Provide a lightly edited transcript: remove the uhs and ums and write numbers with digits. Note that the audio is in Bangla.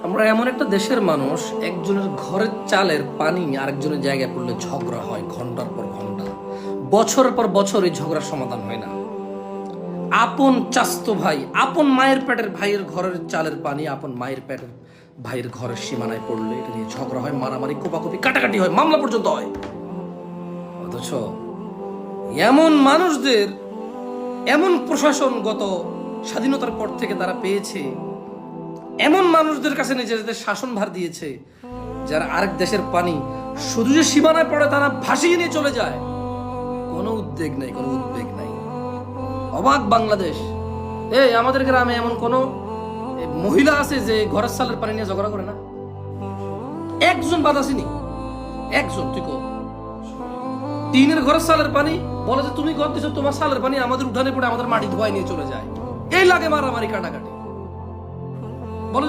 আমরা এমন একটা দেশের মানুষ, একজনের ঘরের চালের পানি আরেকজনের জায়গায় পড়লে ঝগড়া হয় ঘন্টার পর ঘন্টা, বছরের পর বছর এই ঝগড়ার সমাধান হয় না। আপন চাস্তো ভাই, আপন মায়ের পেটের ভাইয়ের ঘরের চালের পানি আপন মায়ের পেটের ভাইয়ের ঘরের সীমানায় পড়লে এটা নিয়ে ঝগড়া হয়, মারামারি, কোপাকুপি, কাটাকাটি হয়, মামলা পর্যন্ত হয়। অথচ এমন মানুষদের, এমন প্রশাসন গত স্বাধীনতার পর থেকে তারা পেয়েছে, এমন মানুষদের কাছে নিজেদের শাসনভার দিয়েছে, যারা আরেক দেশের পানি শুধু যে সীমানায় পড়ে তারা ভাসিয়ে নিয়ে চলে যায়, কোনো উদ্বেগ নাই, কোনো উদ্বেগ নাই। অবাক বাংলাদেশ। আমাদের গ্রামে এমন কোন মহিলা আছে যে ঘরের চালের পানি নিয়ে ঝগড়া করে না? একজন বাদ আসেনি, একজন। তুই কো টিনের ঘরের চালের পানি বলে যে তুমি ঘর দিছো, তোমার চালের পানি আমাদের উঠানে পড়ে আমাদের মাটি ধোয়াই নিয়ে চলে যায়, এই লাগে মারামারি, কাটাকাটি। বলে